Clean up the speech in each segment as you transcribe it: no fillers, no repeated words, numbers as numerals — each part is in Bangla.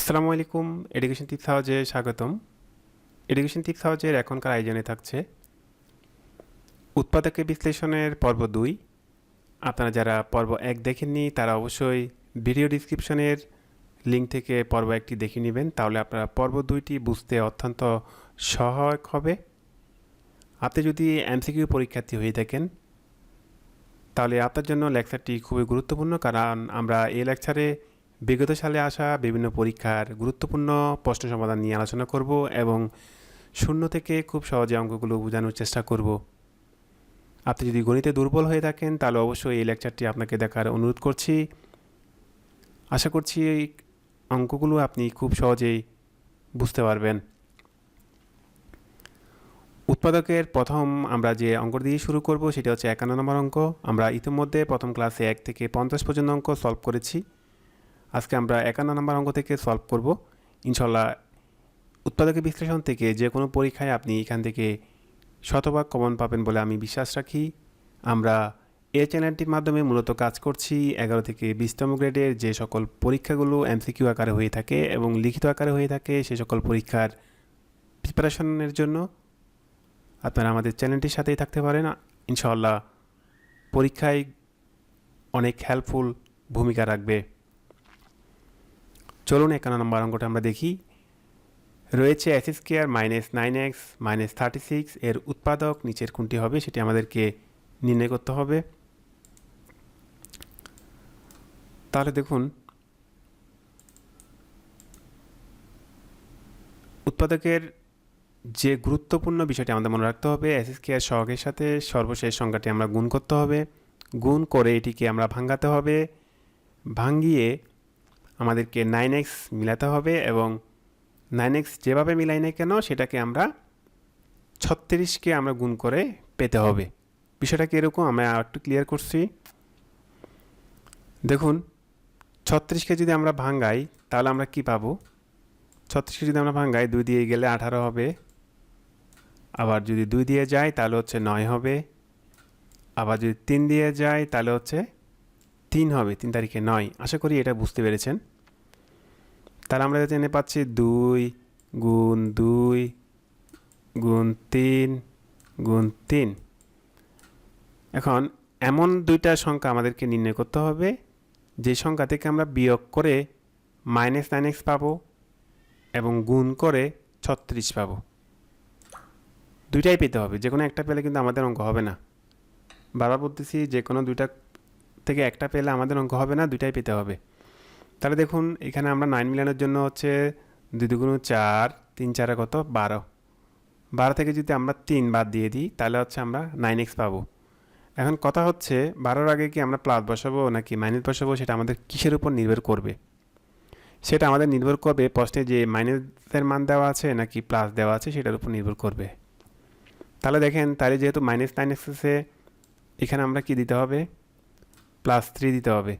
আসসালামু আলাইকুম। এডুকেশন টিপস হাউজে স্বাগতম। এডুকেশন টিপস হাউজের এখনকার আয়োজনে থাকছে উৎপাদকের বিশ্লেষণের পর্ব 2। আপনারা যারা পর্ব 1 দেখেননি তারা অবশ্যই ভিডিও ডিসক্রিপশনের লিঙ্ক থেকে পর্ব 1টি দেখে নেবেন, তাহলে আপনারা পর্ব 2টি বুঝতে অত্যন্ত সহায়ক হবে। আপনি যদি এমসিকিউ পরীক্ষার্থী হয়ে থাকেন তাহলে আপনার জন্য লেকচারটি খুবই গুরুত্বপূর্ণ, কারণ আমরা এই লেকচারে বিগত সালে আসা বিভিন্ন পরীক্ষার গুরুত্বপূর্ণ প্রশ্ন সমাধান নিয়ে আলোচনা করব এবং শূন্য থেকে খুব সহজে অঙ্কগুলো বোঝানোর চেষ্টা করব। আপনি যদি গণিতে দুর্বল হয়ে থাকেন তাহলে অবশ্যই এই লেকচারটি আপনাকে দেখার অনুরোধ করছি। আশা করছি এই অঙ্কগুলো আপনি খুব সহজেই বুঝতে পারবেন। উৎপাদকের প্রথম আমরা যে অঙ্ক দিয়ে শুরু করব সেটা হচ্ছে 51 নম্বর অঙ্ক। আমরা ইতিমধ্যে প্রথম ক্লাসে 1 থেকে 50 পর্যন্ত অঙ্ক সলভ করেছি। আজকে আমরা 51 নম্বর অঙ্ক থেকে সলভ করব ইনশাল্লাহ। উৎপাদকের বিশ্লেষণ থেকে যে কোনো পরীক্ষায় আপনি এখান থেকে শতভাগ কমন পাবেন বলে আমি বিশ্বাস রাখি। আমরা এই চ্যানেলটির মাধ্যমে মূলত কাজ করছি 11 থেকে 20তম গ্রেডের যে সকল পরীক্ষাগুলো এমসিকিউ আকারে হয়ে থাকে এবং লিখিত আকারে হয়ে থাকে সে সকল পরীক্ষার প্রিপারেশনের জন্য। আপনারা আমাদের চ্যানেলটির সাথেই থাকতে পারেন, ইনশাআল্লাহ পরীক্ষায় অনেক হেল্পফুল ভূমিকা রাখবে। চলুন 51 নম্বর অঙ্কটা আমরা দেখি। রয়েছে x² - 9x - 36 এর উৎপাদক নিচের কোনটি হবে সেটি আমাদেরকে নির্ণয় করতে হবে। তাহলে দেখুন, উৎপাদকের যে গুরুত্বপূর্ণ বিষয়টি আমাদের মনে রাখতে হবে, x² সহগের সাথে সর্বশেষ সংখ্যাটি আমরা গুণ করতে হবে। গুণ করে এটিকে আমরা ভাঙাতে হবে, ভাঙিয়ে আমাদেরকে 9x মিলাতে হবে এবং 9x যেভাবে মিলাই না কেন সেটাকে আমরা 36কে আমরা গুণ করে পেতে হবে। বিষয়টা কি এরকম, আমরা একটু ক্লিয়ার করছি। দেখুন, 36কে যদি আমরা ভাঙাই তাহলে আমরা কি পাবো? 36কে যদি আমরা ভাঙাই 2 দিয়ে গেলে 18 হবে, আবার যদি 2 দিয়ে যায় তাহলে হচ্ছে 9 হবে, আবার যদি 3 দিয়ে যায় তাহলে হচ্ছে 3 হবে, 3 তারিখে 9। আশা করি এটা বুঝতে পেরেছেন। তাহলে আমরা জেনে পাচ্ছি 2 গুণ 2 গুণ 3 গুণ 3। এখন এমন দুইটা সংখ্যা আমাদেরকে নির্ণয় করতে হবে যে সংখ্যা থেকে আমরা বিয়োগ করে -9x পাবো এবং গুণ করে 36 পাবো। দুইটাই পেতে হবে, যে কোনো একটা পেলে কিন্তু আমাদের অঙ্ক হবে না। বারবার বলতেছি, যে কোনো দুইটা থেকে একটা পেলে আমাদের অঙ্ক হবে না, দুইটাই পেতে হবে। তাহলে দেখুন, এখানে আমরা 9 মিলানোর জন্য হচ্ছে 2 দুগুণ 4, 3 4 কত 12। 12 থেকে যদি আমরা 3 বাদ দিয়ে দিই তাহলে হচ্ছে আমরা 9x পাবো। এখন কথা হচ্ছে 12-র আগে কি আমরা প্লাস বসাবো নাকি মাইনাস বসাবো, সেটা আমাদের কিসের উপর নির্ভর করবে? সেটা আমাদের নির্ভর করবে প্রশ্নে যে মাইনাসের মান দেওয়া আছে নাকি প্লাস দেওয়া আছে সেটার উপর নির্ভর করবে। তাহলে দেখেন, তাহলে যেহেতু -9x আছে, এখানে আমরা কি দিতে হবে? +3 দিতে হবে।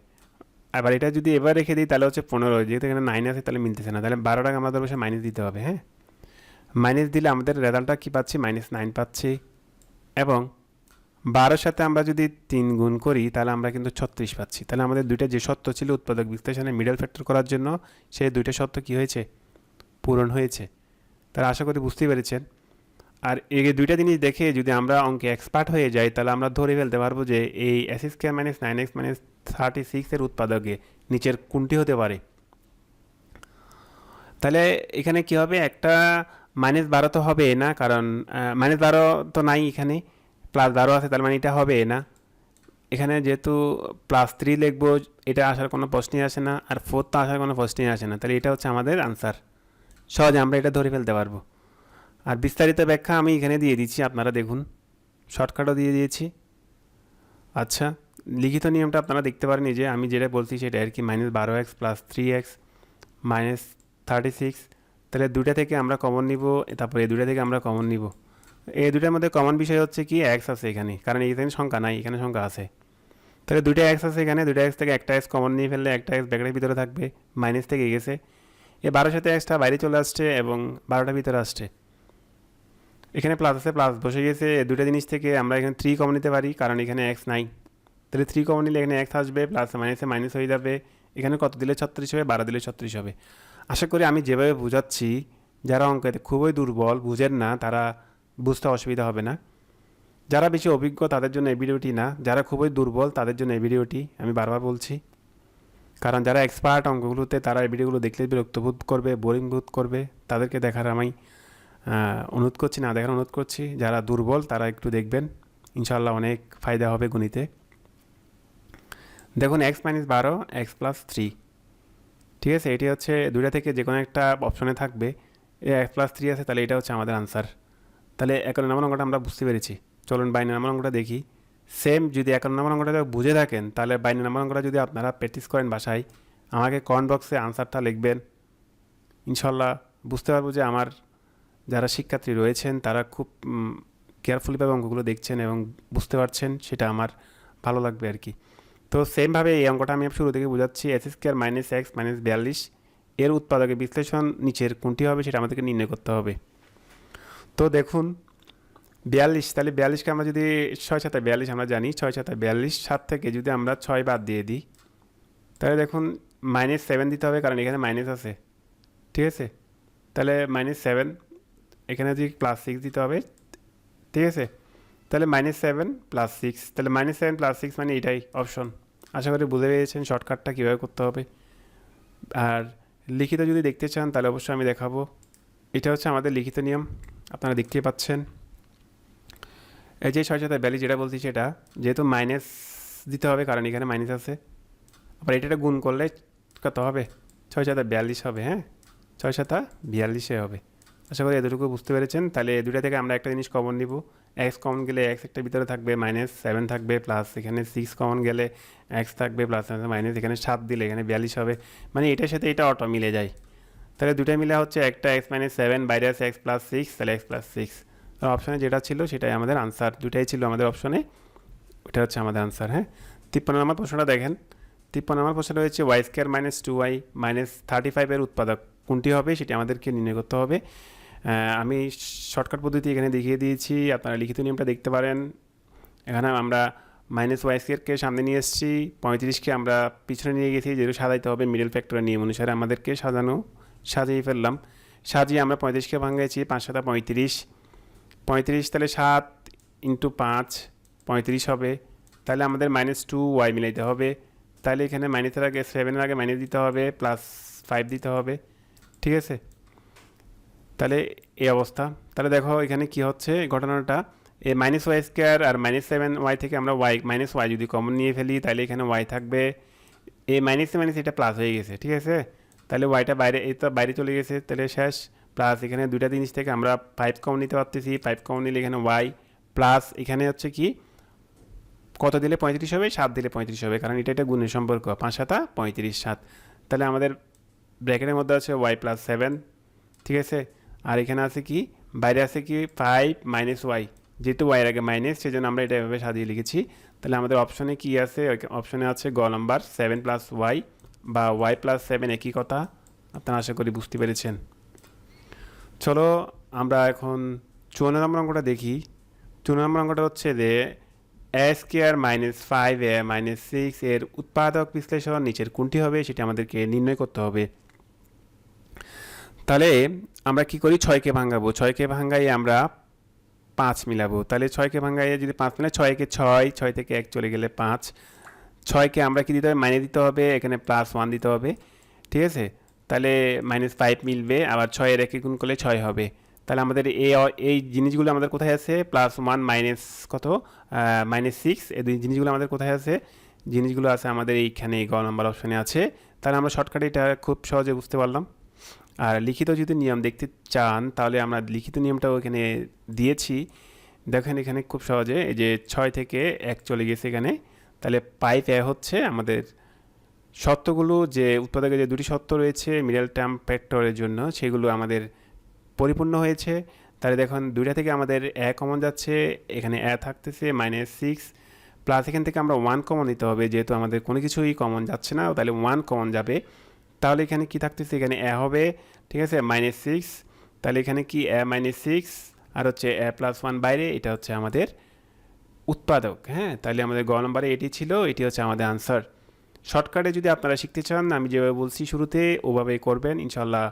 আবার এটা যদি এবার রেখে দিই তাহলে হচ্ছে 15, যেহেতু এখানে 9 আছে তাহলে মিলতেছে না, তাহলে 12 টাকা আমাদের বসে মাইনাস দিতে হবে। হ্যাঁ, মাইনাস দিলে আমাদের রেজাল্টটা কী পাচ্ছি? -9 পাচ্ছি। এবং 12-র সাথে আমরা যদি 3 গুণ করি তাহলে আমরা কিন্তু 36 পাচ্ছি। তাহলে আমাদের দুইটা যে শর্ত ছিল উৎপাদক বিশ্লেষণে মিডল ফ্যাক্টর করার জন্য, সেই দুইটা শর্ত কি হয়েছে? পূরণ হয়েছে। তাহলে আশা করি বুঝতেই পেরেছেন। আর এই দুইটা জিনিস দেখে যদি আমরা অঙ্কে এক্সপার্ট হয়ে যাই তাহলে আমরা ধরে ফেলতে পারবো যে এই x² - 9x - 36 এর উৎপাদকে নিচের কোনটি হতে পারে। তাহলে এখানে কি হবে? একটা -12 তো হবে না, কারণ -12 তো নাই, এখানে +12 আছে, তার মানে এটা হবে না। এখানে যেহেতু +3 লিখবো, এটা আসার কোনো প্রশ্নই আসে না, আর 4 তো আসার কোনো প্রশ্নই আসে না। তাহলে এটা হচ্ছে আমাদের আনসার। সহজে আমরা এটা ধরে ফেলতে পারবো। আর বিস্তারিত ব্যাখ্যা আমি এখানে দিয়ে দিচ্ছি, আপনারা দেখুন, শর্টকাটও দিয়ে দিয়েছি। আচ্ছা, লিখিত নিয়মটা আপনারা দেখতে পারেন, যে আমি যেটা বলছি সেটা আর কি, -12x + 3x - 36। তাহলে দুইটা থেকে আমরা কমন নিব, তারপরে এই দুইটা থেকে আমরা কমন নিব। এই দুইটার মধ্যে কমন বিষয় হচ্ছে কি, x আছে এখানে, কারণ এখানে সংখ্যা নাই, এখানে সংখ্যা আছে। তাহলে দুইটা x আছে এখানে, দুইটা x থেকে একটা x কমন নিয়ে ফেললে একটা x ব্র্যাকেটের ভিতরে থাকবে, মাইনাস থেকে গেছে। এই 12-র সাথে xটা বাইরে চলে আসছে এবং 12টা ভিতরে আসছে। এখানে প্লাস আছে, প্লাস বসে গেছে। দুইটা জিনিস থেকে আমরা এখানে 3 কমন নিতে পারি, কারণ এখানে x নাই। তাহলে 3 কমন নিলে এখানে x আসবে, প্লাস মাইনাসে মাইনাস হয়ে যাবে। এখানে কত দিলে 36 হবে? 12 দিলে 36 হবে। আশা করি আমি যেভাবে বোঝাচ্ছি, যারা অঙ্কেতে খুবই দুর্বল, বুঝেন না, তারা বুঝতে অসুবিধা হবে না। যারা বেশি অভিজ্ঞ তাদের জন্য এই ভিডিওটি না, যারা খুবই দুর্বল তাদের জন্য এই ভিডিওটি, আমি বারবার বলছি। কারণ যারা এক্সপার্ট অঙ্কগুলোতে, তারা এই ভিডিওগুলো দেখলে বিরক্ত বোধ করবে, বোরিং বোধ করবে, তাদেরকে দেখার আমি অনুরোধ করছি, না দেখার অনুরোধ করছি। যারা দুর্বল তারা একটু দেখবেন, ইনশাল্লাহ অনেক ফায়দা হবে গণিতে। দেখুন x - 12 x + 3, ঠিক আছে, এটি হচ্ছে দুইটা থেকে যে কোনো একটা অপশনে থাকবে, x + 3 আছে, তাহলে এটা হচ্ছে আমাদের আনসার। তাহলে 51 নম্বর অঙ্কটা আমরা বুঝতে পেরেছি। চলুন 52 নম্বর অঙ্কটা দেখি। সেম যদি 51 নম্বর অঙ্কটা বুঝে থাকেন, তাহলে 52 নম্বর অঙ্কটা যদি আপনারা প্র্যাকটিস করেন বাসায়, আমাকে কমেন্ট বক্সে আনসারটা লিখবেন। ইনশাল্লাহ বুঝতে পারবো যে আমার যারা শিক্ষার্থী রয়েছেন তারা খুব কেয়ারফুলিভাবে অঙ্কগুলো দেখছেন এবং বুঝতে পারছেন, সেটা আমার ভালো লাগবে আর কি। তো সেমভাবে এই অঙ্কটা আমি শুরু থেকে বোঝাচ্ছি। x² - x - 42 এর উৎপাদকের বিশ্লেষণ নিচের কোনটি হবে সেটা আমাদেরকে নির্ণয় করতে হবে। তো দেখুন 42, তাহলে 42কে আমরা যদি 6 × 42 আমরা জানি, 6 × 42, 7 থেকে যদি আমরা 6 বাদ দিয়ে দিই, তাহলে দেখুন -7 দিতে হবে, কারণ এখানে মাইনাস আছে, ঠিক আছে। তাহলে -7, এখানে যদি +6 দিতে হবে, ঠিক আছে। তাহলে -7 + 6, তাহলে -7 + 6 মানে এটাই অপশন। আশা করি বুঝে পেয়েছেন শর্টকাটটা কীভাবে করতে হবে। আর লিখিত যদি দেখতে চান তাহলে অবশ্যই আমি দেখাবো। এটা হচ্ছে আমাদের লিখিত নিয়ম, আপনারা দেখতেই পাচ্ছেন। এই যে 6 × 42 যেটা বলছি, সেটা যেহেতু মাইনাস দিতে হবে, কারণ এখানে মাইনাস আছে। আবার এটা গুণ করলে কত হবে? 6 × 42 হবে। হ্যাঁ, 6 × 42 হবে। আশা করি এতটুকু বুঝতে পেরেছেন। তাহলে দুটা থেকে আমরা একটা জিনিস কমন নিব। x কমন গেলে x একটা ভিতরে থাকবে, -7 থাকবে, প্লাস এখানে 6 কমন গেলে x থাকবে, প্লাস মাইনাস এখানে 7 দিলে এখানে 42 হবে। মানে এটার সাথে এটা অটো মিলে যায়। তাহলে দুটা মিলে হচ্ছে একটা x - 7, বাইরে আছে x + 6, তাহলে x + 6। আর অপশনে যেটা ছিল সেটাই আমাদের আনসার, দুটাই ছিল আমাদের অপশনে, ওটা হচ্ছে আমাদের আনসার। হ্যাঁ, 53 নম্বর প্রশ্নটা দেখেন। 53 নম্বর প্রশ্নটা হচ্ছে y² - 2y - 35 এর উৎপাদক কোনটি হবে সেটি আমাদেরকে নির্ণয় করতে হবে। আমি শর্টকাট পদ্ধতি এখানে দেখিয়ে দিয়েছি, আপনারা লিখিত নিয়মটা দেখতে পারেন। এখানে আমরা -y² সামনে নিয়ে এসেছি, 35কে আমরা পিছনে নিয়ে গেছি, যেহেতু সাজাইতে হবে মিডল ফ্যাক্টরের নিয়ম অনুসারে আমাদেরকে সাজিয়ে ফেললাম। সাজিয়ে আমরা 35কে ভাঙাইছি, 5 × 35, 35, তাহলে 7 × 5 35 হবে। তাহলে আমাদের -2y মিলাইতে হবে। তাহলে এখানে মাইনাসের আগে 7-এর আগে মাইনাস দিতে হবে, +5 দিতে হবে, ঠিক আছে। তাহলে এই অবস্থা। তাহলে দেখো এখানে কি হচ্ছে ঘটনাটা, এই -y² আর -7y থেকে আমরা y যদি কমন নিয়ে ফেলি, তাহলে এখানে y থাকবে, এই মাইনাস এটা প্লাস হয়ে গেছে, ঠিক আছে। তাহলে ওয়াইটা বাইরে, এই তো বাইরে চলে গেছে, তাহলে শেষ। প্লাস এখানে দুইটা জিনিস থেকে আমরা 5 কমন নিতে পারতেছি, 5 কমন নিলে এখানে y, প্লাস এখানে হচ্ছে কি, কত দিলে 35 হবে? 7 দিলে 35 হবে, কারণ এটা গুণের সম্পর্ক, 5 × 35, 7। তাহলে আমাদের ব্র্যাকেটের মধ্যে আছে y + 7, ঠিক আছে। আর এখানে আছে কি, বাইরে আছে কি 5 - y, যেহেতু y এর আগে মাইনাস, সেজন্য আমরা এটা এভাবে সাজিয়ে লিখেছি। তাহলে আমাদের অপশনে কি আছে? অপশনে আছে গ নাম্বার 7 + y বা y + 7 একই কথা, আপনারা আশা করি বুঝতে পেরেছেন। চলো আমরা এখন 54 নম্বর অঙ্কটা দেখি। 54 নম্বর অঙ্কটা হচ্ছে যে a² - 5a - 6 এর উৎপাদক বিশ্লেষণ নিচের কোনটি হবে সেটি আমাদেরকে নির্ণয় করতে হবে। তাহলে আমরা কি করি, 6কে ভাঙাবো, 6কে ভাঙাই আমরা 5 মিলাবো। তাহলে 6কে ভাঙাইয়ে যদি 5 মিলাই, 6কে 6, 6 থেকে 1 চলে গেলে 5, 6কে আমরা কি দিতে হবে? মাইনে দিতে হবে, এখানে +1 দিতে হবে, ঠিক আছে। তাহলে -5 মিলবে, আবার 6 এর 1 গুণ করলে 6 হবে। তাহলে আমাদের এই জিনিসগুলো আমাদের কোথায় আছে? +1 মাইনাস কত, -6, এই দুই জিনিসগুলো আমাদের কোথায় আছে? জিনিসগুলো আছে আমাদের এইখানে গ নম্বর অপশনে আছে। তাহলে আমরা শর্টকাটে এটা খুব সহজে বুঝতে পারলাম। আর লিখিত যদি নিয়ম দেখতে চান, তাহলে আমরা লিখিত নিয়মটাও এখানে দিয়েছি, দেখেন এখানে খুব সহজে, এই যে 6 থেকে 1 চলে গেছে এখানে। তাহলে 5a হচ্ছে আমাদের শর্তগুলো, যে উৎপাদকের যে দুটি শর্ত রয়েছে মিডল টার্ম ফ্যাক্টরের জন্য, সেগুলো আমাদের পরিপূর্ণ হয়েছে। তাহলে দেখুন দুইটা থেকে আমাদের a কমন যাচ্ছে, এখানে a থাকতেছে -6, প্লাস এখান থেকে আমরা 1 কমন নিতে হবে, যেহেতু আমাদের কোনো কিছুই কমন যাচ্ছে না, তাহলে 1 কমন যাবে। তাহলে এখানে কি থাকতেছে? এখানে a হবে, ঠিক আছে, -6। তাহলে এখানে কি a - 6 আর হচ্ছে a + 1 বাইরে, এটা হচ্ছে আমাদের উৎপাদক। হ্যাঁ, তাহলে আমাদের গ নম্বরে এটি ছিল, এটি হচ্ছে আমাদের আনসার। শর্টকাটে যদি আপনারা শিখতে চান আমি যেভাবে বলছি শুরুতে ওভাবেই করবেন, ইনশাল্লাহ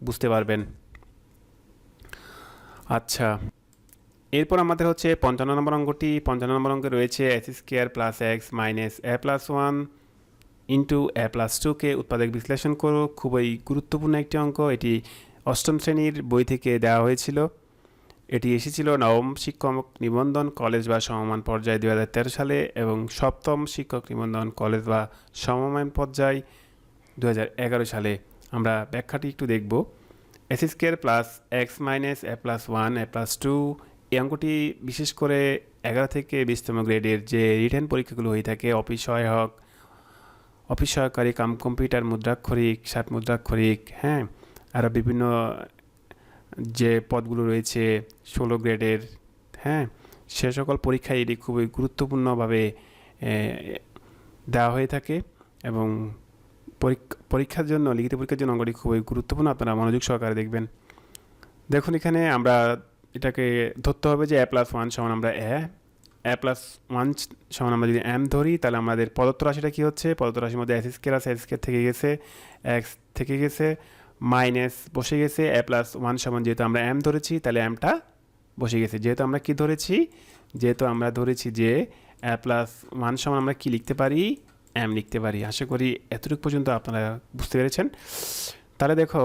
বুঝতে পারবেন। আচ্ছা, এরপর আমাদের হচ্ছে 55 নম্বর অঙ্কটি। 55 নম্বর অঙ্কে রয়েছে x square plus x minus a plus one into a plus টুকে উৎপাদক বিশ্লেষণ করো। খুবই গুরুত্বপূর্ণ একটি অঙ্ক। এটি অষ্টম শ্রেণীর বই থেকে দেওয়া হয়েছিল। এটি এসেছিল নবম শিক্ষক নিবন্ধন কলেজ বা সমমান পর্যায়ে 2013 সালে এবং সপ্তম শিক্ষক নিবন্ধন কলেজ বা সমমান পর্যায় 2011 সালে। আমরা ব্যাখ্যাটি একটু দেখব। X square plus x minus a plus one a plus two, এই অঙ্কটি বিশেষ করে 11 থেকে 20তম গ্রেডের যে রিটেন পরীক্ষাগুলো হয়ে থাকে, অফিস সহায়ক, অফিস সহকারী কাম কম্পিউটার মুদ্রাক্ষরিক, 60 মুদ্রাক্ষরিক, হ্যাঁ, আরও বিভিন্ন যে পদগুলো রয়েছে 16 গ্রেডের, হ্যাঁ, সে সকল পরীক্ষায় এটি খুবই গুরুত্বপূর্ণভাবে দেওয়া হয়ে থাকে এবং পরীক্ষার জন্য, লিখিত পরীক্ষার জন্য অঙ্কটি খুবই গুরুত্বপূর্ণ। আপনারা মনোযোগ সহকারে দেখবেন। দেখুন এখানে আমরা এটাকে ধরতে হবে যে এ প্লাস ওয়ান সমান আমরা এ প্লাস ওয়ান সমান আমরা যদি এম ধরি, তাহলে আমাদের প্রদত্ত রাশিটা কী হচ্ছে, প্রদত্ত রাশির মধ্যে এক্স স্কোয়ার আছে, এক্স স্কোয়ার থেকে গেছে, এক্স থেকে গেছে, মাইনাস বসে গেছে, এ প্লাস ওয়ান সমান যেহেতু আমরা এম ধরেছি তাহলে এমটা বসে গেছে। যেহেতু আমরা কি ধরেছি, যেহেতু আমরা ধরেছি যে এ প্লাস ওয়ান সমান আমরা কি লিখতে পারি, এম লিখতে পারি। আশা করি এতটুকু পর্যন্ত আপনারা বুঝতে পেরেছেন। তাহলে দেখো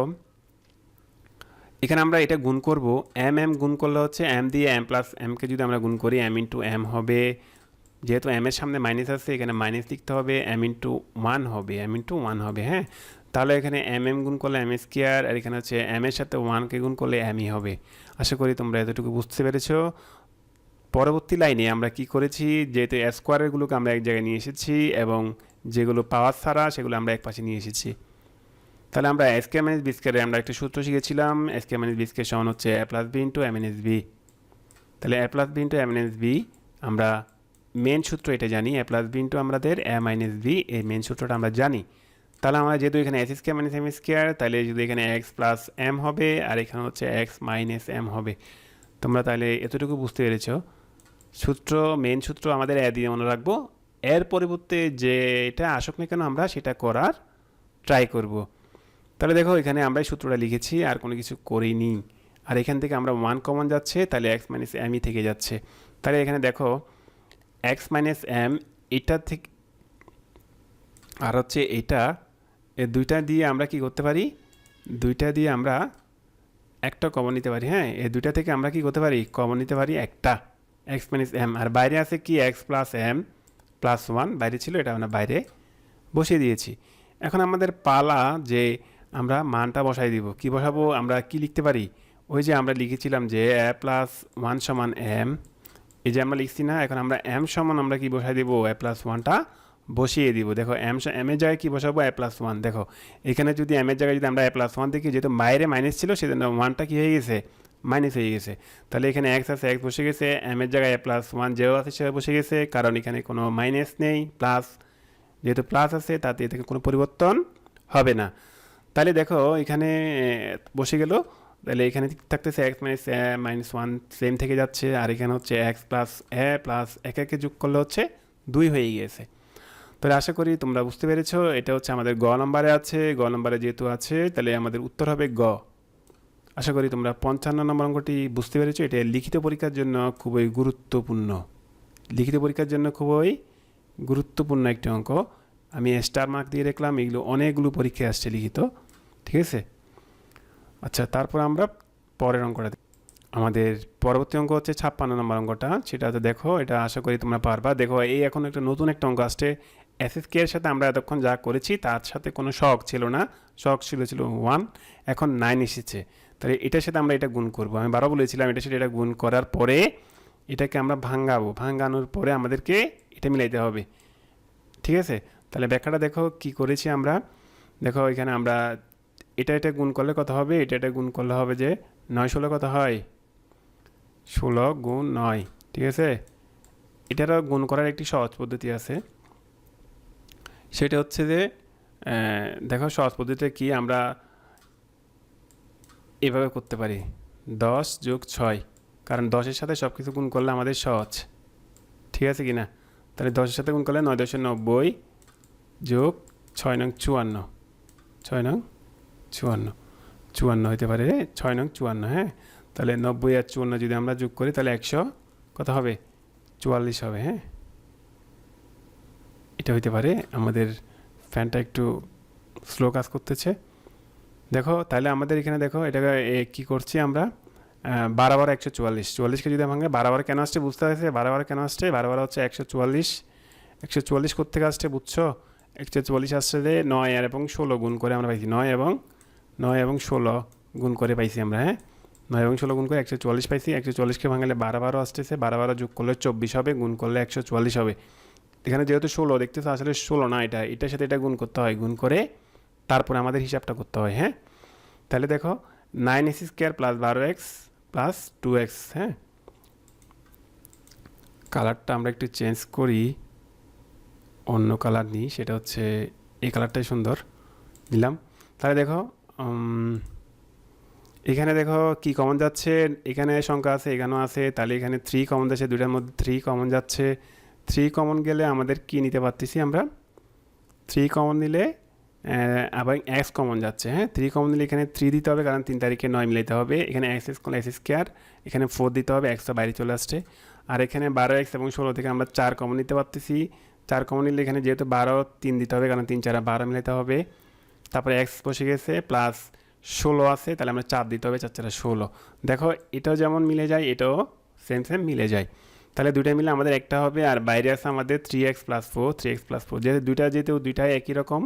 এখানে আমরা এটা গুণ করব, এম এম গুণ করলে হচ্ছে এম দিয়ে এম প্লাস এমকে যদি আমরা গুণ করি এম ইন্টু এম হবে। যেহেতু এম এর সামনে মাইনাস আছে এখানে মাইনাস লিখতে হবে, এম ইন্টু ওয়ান হবে, এম ইন্টু ওয়ান হবে, হ্যাঁ। তাহলে এখানে এম এম গুণ করলে এম স্কোয়ার, আর এখানে হচ্ছে এম এর সাথে ওয়ানকে গুণ করলে এমই হবে। আশা করি তোমরা এতটুকু বুঝতে পেরেছো। পরবর্তী লাইনে আমরা কি করেছি, যেহেতু স্কোয়ারেরগুলোকে আমরা এক জায়গায় নিয়ে এসেছি এবং যেগুলো পাওয়ার ছাড়া সেগুলো আমরা এক পাশে নিয়ে এসেছি। তাহলে আমরা এস কে মাইনাস বি স্কোয়ারে আমরা একটা সূত্র শিখেছিলাম, S K minus B square সমান হচ্ছে a plus b into minus b. তাহলে a plus b into minus b, আমরা মেন সূত্র এটা জানি, এ প্লাস বি ইন্টু আমাদের এ মাইনাস বি, এই মেন সূত্রটা আমরা জানি। তাহলে আমরা যেহেতু এখানে S square minus M square, তাহলে যদি এখানে এক্স প্লাস এম হবে আর এখানে হচ্ছে এক্স মাইনাস এম হবে। তোমরা তাহলে এতটুকু বুঝতে পেরেছ। সূত্র, মেন সূত্র আমাদের এ দিয়ে মনে রাখবো, এর পরিবর্তে যেটা আসুক না কেন আমরা সেটা করার ট্রাই করব। তাহলে দেখো এখানে আমরা সূত্রটা লিখেছি, আর কোনো কিছু করিনি। আর এখান থেকে আমরা ওয়ান কমন যাচ্ছে, তাহলে এক্স মাইনাস এমই থেকে যাচ্ছে। তাহলে এখানে দেখো এক্স মাইনাস এম, এটা থেকে আর হচ্ছে এটা, এই দুইটা দিয়ে আমরা কি করতে পারি, দুইটা দিয়ে আমরা একটা কমন নিতে পারি, হ্যাঁ। এই দুইটা থেকে আমরা কি করতে পারি, কমন নিতে পারি একটা, এক্স মাইনাস এম। আর বাইরে আছে কি X plus M plus one, বাইরে ছিল, এটা আমরা বাইরে বসিয়ে দিয়েছি। এখন আমাদের পালা যে আমরা মানটা বসাই দিব। কি বসাবো, আমরা কি লিখতে পারি, ওই যে আমরা লিখেছিলাম যে এ প্লাস ওয়ান সমান এম, এই যে আমরা লিখছি না, এখন আমরা এম সমান আমরা কি বসাই দিব, এ প্লাস ওয়ানটা বসিয়ে দিব। দেখো এম এর জায়গায় কি বসাবো, এ প্লাস ওয়ান। দেখো এখানে যদি এম এর জায়গায় যদি আমরা এ প্লাস ওয়ান দেখি, যেহেতু বাইরে মাইনাস ছিল সেজন্য ওয়ানটা কি হয়ে গেছে, মাইনাস হয়ে গেছে। তাহলে এখানে এক্স আছে, এক্স বসে গেছে, এম এর জায়গায় এ প্লাস ওয়ান যেও আছে সে বসে গেছে, কারণ এখানে কোনো মাইনাস নেই, প্লাস, যেহেতু প্লাস আছে তাতে এ থেকে কোনো পরিবর্তন হবে না। তাহলে দেখো এখানে বসে গেল, তাহলে এখানে থাকতেছে এক্স মাইনাস এ মাইনাস ওয়ান সেম থেকে যাচ্ছে, আর এখানে হচ্ছে এক্স প্লাস এ প্লাস একে যোগ করলে হচ্ছে 2 হয়ে গিয়েছে। তাহলে আশা করি তোমরা বুঝতে পেরেছো। এটা হচ্ছে আমাদের গ নম্বরে আছে, গ নম্বরে যেহেতু আছে তাহলে আমাদের উত্তর হবে গ। আশা করি তোমরা 55 নম্বর অঙ্কটি বুঝতে পেরেছো। এটা লিখিত পরীক্ষার জন্য খুবই গুরুত্বপূর্ণ, লিখিত পরীক্ষার জন্য খুবই গুরুত্বপূর্ণ একটি অঙ্ক। আমি স্টার মার্ক দিয়ে রাখলাম, এগুলো অনেকগুলো পরীক্ষায় আসছে লিখিত, ঠিক আছে। আচ্ছা, তারপর আমরা পরের অঙ্কটা, আমাদের পরবর্তী অঙ্ক হচ্ছে 56 নম্বর অঙ্কটা। সেটা তো দেখো, এটা আশা করি তোমরা পারবা। দেখো এই এখন একটা নতুন একটা অঙ্ক আসছে, এস কে এর সাথে আমরা এতক্ষণ যা করেছি তার সাথে কোনো শখ ছিল না, শখ ছিল 1, এখন 9 এসেছে। তাহলে এটার সাথে আমরা এটা গুণ করব। আমি বারো বলেছিলাম এটার সাথে এটা গুণ করার পরে এটাকে আমরা ভাঙাবো, ভাঙানোর পরে আমাদেরকে এটা মিলাইতে হবে, ঠিক আছে। তাহলে ব্যাখ্যাটা দেখো কি করেছি আমরা। দেখো এখানে আমরা এটা গুণ করলে কত হবে, এটা গুণ করলে হবে যে 9 16 কত হয়, 16 গুণ 9, ঠিক আছে। এটারও গুণ করার একটি সহজ পদ্ধতি আছে, সেটা হচ্ছে যে দেখো সহজ পদ্ধতিতে কি আমরা এভাবে করতে পারি, 10 যোগ 6, কারণ 10-এর সাথে সব কিছু গুণ করলে আমাদের সহজ, ঠিক আছে কি না। তাহলে 10-এর সাথে গুণ করলে 9 10 90, যোগ 6 নং 54, 6 নং 54, 54 হতে পারে 6 নং 54, হ্যাঁ। তাহলে 90 আর 54 যদি আমরা যোগ করি তাহলে 100 কত হবে, 44 হবে, হ্যাঁ। এটা হইতে পারে। আমাদের ফ্যানটা একটু স্লো কাজ করতেছে, দেখো। তাহলে আমাদের এখানে দেখো এটা কি করছি আমরা, 12 12 144, 44কে যদি ভাঙে 12 12 কেন আসছে বুঝতে পারছে, 12 12 কেন আসছে, 12 12 হচ্ছে 144, 144 কোত্থেকে আসছে বুঝছো, 144 আসছে যে 9 আর এবং 16 গুণ করে আমরা পাইছি, 9 এবং 16 গুণ করে পাইছি আমরা, হ্যাঁ। 9 এবং 16 গুণ করে 144 পাইছি। 144কে ভাঙলে 12 12 আসতেছে, 12 12 যোগ করলে 24 হবে, গুণ করলে 144 হবে। এখানে যেহেতু 16 দেখতেছো, আসলে 16 না, এটার সাথে এটা গুণ করতে হয়, গুণ করে তারপরে আমাদের হিসাবটা করতে হয়, হ্যাঁ। তাহলে দেখো 9x square plus 12x plus 2x, হ্যাঁ। কালারটা আমরা একটু চেঞ্জ করি, অন্য কালার নিই, সেটা হচ্ছে এই কালারটাই সুন্দর, নিলাম। তাহলে দেখো এখানে দেখো কি কমন যাচ্ছে, এখানে সংখ্যা আছে, এখানেও আছে, তাহলে এখানে 3 কমন যাচ্ছে, দুইটার মধ্যে 3 কমন যাচ্ছে। 3 কমন গেলে আমাদের কি নিতে পারতেছি আমরা, 3 কমন নিলে আবার এক্স কমন যাচ্ছে, হ্যাঁ। 3 কমন নিলে এখানে 3 দিতে হবে, কারণ 3 তারিখে 9 মিলাইতে হবে। এখানে এক্স স্কোয়ার, এখানে 4 দিতে হবে, এক্সটা বাইরে চলে আসছে। আর এখানে 12x এবং 16 থেকে আমরা 4 কমন নিতে পারতেছি। 4 কমন নিলে এখানে যেহেতু 12 3 দিতে হবে, কারণ 3 4 12 মিলাইতে হবে। তারপরে এক্স বসে গেছে, প্লাস 16 আছে, তাহলে আমরা 4 দিতে হবে, 4 4 16। দেখো এটাও যেমন মিলে যায়, এটাও সেম মিলে যায়। তাহলে দুইটা মিলে আমাদের একটা হবে, আর বাইরে আছে আমাদের 3x প্লাস 4, 3x প্লাস 4, যেহেতু দুইটাই একই রকম,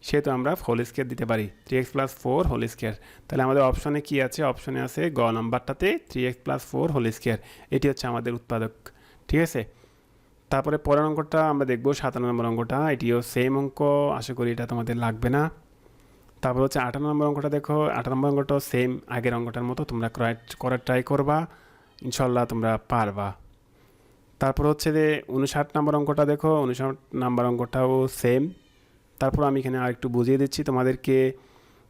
সেহেতু আমরা হোল স্কোয়ার দিতে পারি, 3x প্লাস 4 হোল স্কোয়ার। তাহলে আমাদের অপশনে কি আছে, অপশনে আছে গ নাম্বারটাতে 3x প্লাস 4 হোল স্কোয়ার, এটি হচ্ছে আমাদের উৎপাদক, ঠিক আছে। তারপরে পরের অঙ্কটা আমরা দেখবো 57 নম্বর অঙ্কটা, এটিও সেম অঙ্ক, আশা করি এটা তোমাদের লাগবে না। তারপর হচ্ছে 58 নম্বর অঙ্কটা, দেখো 58 নম্বর অঙ্কটাও সেম আগের অঙ্কটার মতো, তোমরা করার ট্রাই করবা, ইনশাল্লাহ তোমরা পারবা। তারপর হচ্ছে যে 59 নম্বর অঙ্কটা, দেখো 59 নম্বর অঙ্কটাও সেম। তারপর আমি এখানে আরেকটু বুঝিয়ে দিচ্ছি তোমাদেরকে।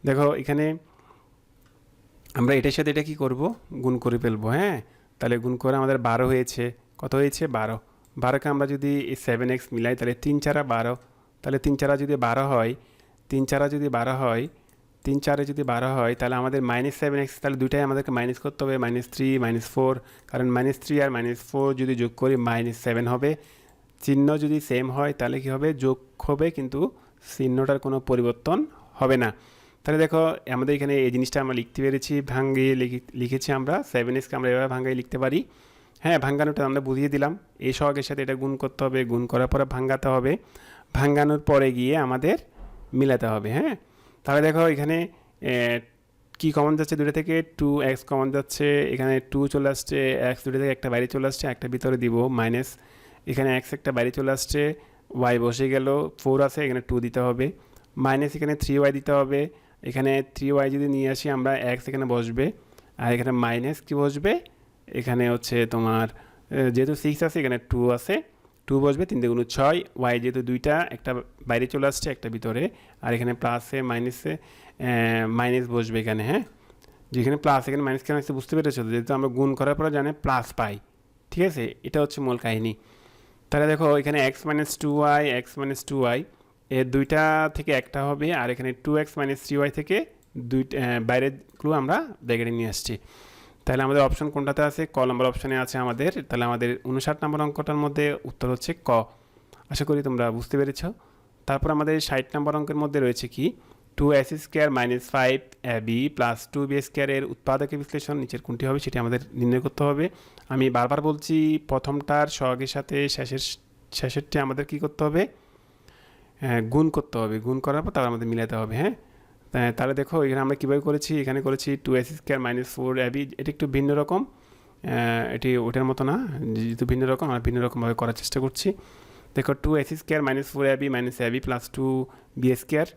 দেখো এখানে আমরা এটার সাথে এটা কি করব, গুণ করে ফেলবো, হ্যাঁ। তাহলে গুণ করে আমাদের 12 হয়েছে, কত হয়েছে 12, 12কে আমরা যদি 7x মিলাই তাহলে 3 4 12, তাহলে 3 4 যদি 12 হয়, 3 4 যদি 12 হয়, 3 4 যদি 12 হয়, তাহলে আমাদের -7x, তাহলে দুইটাই আমাদেরকে মাইনাস করতে হবে, -3 -4, কারণ -3 আর -4 যদি যোগ করি -7 হবে। চিহ্ন যদি সেম হয় তাহলে কি হবে, যোগ হবে, কিন্তু চিহ্নটার কোনো পরিবর্তন হবে না। তাহলে দেখো আমাদের এখানে এই জিনিসটা আমরা লিখতে পেরেছি, ভাঙিয়ে লিখেছি আমরা, 7xকে আমরা এভাবে ভাঙিয়ে লিখতে পারি, হ্যাঁ। ভাঙানোটা আমরা বুঝিয়ে দিলাম, এই সহগের সাথে এটা গুণ করতে হবে, গুণ করার পরে ভাঙাতে হবে, ভাঙানোর পরে গিয়ে আমাদের মিলাতে হবে, হ্যাঁ। তাহলে দেখো এখানে কি কমন যাচ্ছে, দুটো থেকে 2x কমন যাচ্ছে, এখানে 2 চলে আসছে, x দুটো থেকে একটা বাইরে চলে আসছে, একটা ভিতরে দিব মাইনাস, এখানে x একটা বাইরে চলে আসছে, y বসে গেল, 4 আছে, এখানে 2 দিতে হবে, মাইনাস এখানে 3y দিতে হবে, এখানে 3y যদি নিয়ে আসি আমরা, x এখানে বসবে, আর এখানে মাইনাস কি বসবে, এখানে হচ্ছে তোমার যেহেতু 6 আছে, এখানে 2 আছে, 2 বসবে, 3 2 6, y যেহেতু দুইটা, একটা বাইরে চলে আসছে, একটা ভিতরে, আর এখানে প্লাসে মাইনাসে মাইনাস বসবে এখানে, হ্যাঁ। যেখানে প্লাস এখানে মাইনাস কেন আসছে বুঝতে পেরেছো, যেহেতু আমরা গুণ করার পরে জানে প্লাস পাই, ঠিক আছে, এটা হচ্ছে মূল কাহিনী। তাহলে দেখো এখানে x - 2y, x - 2y, এর দুইটা থেকে একটা হবে, আর এখানে 2x - 3y থেকে দুইটা বাইরেগুলো আমরা ব্র্যাকেটে নিয়ে আসছি। তাহলে আমাদের অপশন কোনটাতে আছে, ক নম্বর অপশনে আছে আমাদের। তাহলে আমাদের 59 নম্বর অঙ্কটার মধ্যে উত্তর হচ্ছে ক, আশা করি তোমরা বুঝতে পেরেছ। তারপর আমাদের 60 নম্বর অঙ্কের মধ্যে রয়েছে কি, 2ac square minus 5ab plus 2b স্কোয়ারের উৎপাদকের বিশ্লেষণ নিচের কোনটি হবে সেটি আমাদের নির্ণয় করতে হবে। আমি বারবার বলছি, প্রথমটার সহগের সাথে শেষেরটি আমাদের কি করতে হবে, গুণ করতে হবে, গুণ করার পর তারপর আমাদের মিলাতে হবে, হ্যাঁ। তাহলে দেখো এখানে আমরা কীভাবে করেছি, এখানে করেছি 2ac স্কোয়ার মাইনাস 4ab, এটি একটু ভিন্ন রকম, এটি ওটার মতো না, যেহেতু ভিন্ন রকম আমরা ভিন্ন রকমভাবে করার চেষ্টা করছি। দেখো 2ac square minus 4ab minus ab plus 2b square,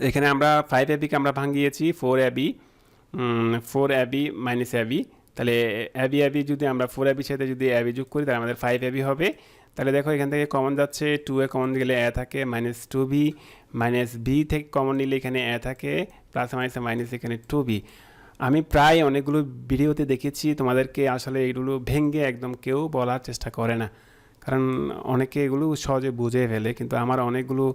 এখানে আমরা 5abকে আমরা ভাঙিয়েছি 4ab মাইনাস ab, তাহলে ab যদি আমরা 4ab সাথে যদি ab যোগ করি তাহলে আমাদের 5ab হবে। তাহলে দেখো এখান থেকে কমন যাচ্ছে, 2a কমন গেলে a থাকে, মাইনাস 2b, মাইনাস b থেকে কমন নিলে এখানে a থাকে, প্লাস মাইনাস মাইনাস এখানে 2b। আমি প্রায় অনেকগুলো ভিডিওতে দেখেছি তোমাদেরকে আসলে এগুলো ভেঙে একদম কেউ বলার চেষ্টা করে না, কারণ অনেকে এগুলো সহজে বুঝে ফেলে, কিন্তু আমার অনেকগুলো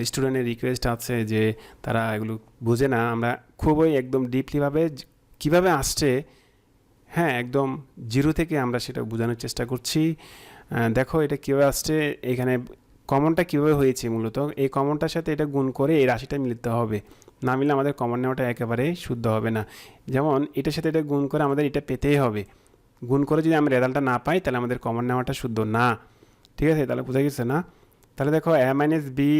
স্টুডেন্টের রিকোয়েস্ট আছে যে তারা এগুলো বুঝে না। আমরা খুবই একদম ডিপলিভাবে কীভাবে আসছে, হ্যাঁ, একদম জিরো থেকে আমরা সেটা বোঝানোর চেষ্টা করছি। দেখো এটা কীভাবে আসছে, এখানে কমনটা কীভাবে হয়েছে। মূলত এই কমনটার সাথে এটা গুণ করে এই রাশিটা মিলতে হবে, না মিললে আমাদের কমন নেওয়াটা একেবারে শুদ্ধ হবে না। যেমন এটার সাথে এটা গুণ করে আমাদের এটা পেতেই হবে, গুণ করে যদি আমরা রেজাল্টটা না পাই তাহলে আমাদের কমন নেওয়াটা শুদ্ধ না। ঠিক আছে, তাহলে বোঝা গেছে না? তাহলে দেখো a minus B,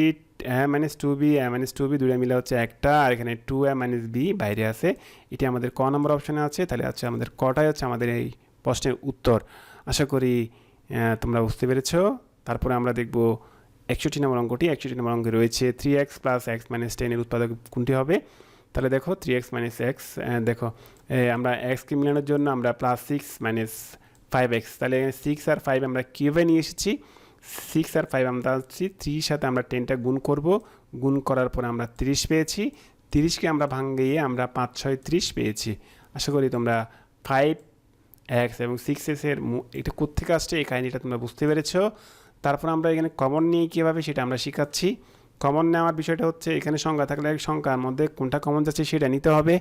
a minus two B, a minus two B দুটো মিলে হচ্ছে একটা, আর এখানে 2a মাইনাস বি বাইরে আছে। এটি আমাদের ক নম্বর অপশানে আছে। তাহলে হচ্ছে আমাদের কটাই হচ্ছে আমাদের এই প্রশ্নের উত্তর। আশা করি তোমরা বুঝতে পেরেছো। তারপরে আমরা দেখব 61 নম্বর অঙ্কটি। 61 নম্বর অঙ্কে রয়েছে 3x প্লাস এক্স মাইনাস 10 এর উৎপাদক কোনটি হবে। তাহলে দেখো 3x মাইনাস এক্স, দেখো আমরা এক্সকে মিলানোর জন্য আমরা প্লাস 6 মাইনাস 5x, তাহলে 6 আর 5 আমরা কীভাবে নিয়ে এসেছি, 6 আর 5 আমরা হচ্ছি 3 সাথে আমরা 10টা গুণ করব, গুণ করার পরে আমরা 30 পেয়েছি, 30কে আমরা ভাঙিয়ে আমরা 5 6 30 পেয়েছি। আশা করি তোমরা 5x এবং 6x এর এটা কোত্থেকে আসছে এই কাহিনিটা তোমরা বুঝতে পেরেছো। তারপর আমরা এখানে কমন নিয়ে কীভাবে সেটা আমরা শিখাচ্ছি। কমন নেওয়ার বিষয়টা হচ্ছে এখানে সংখ্যা থাকলে সংখ্যার মধ্যে কোনটা কমন যাচ্ছে সেটা নিতে হবে,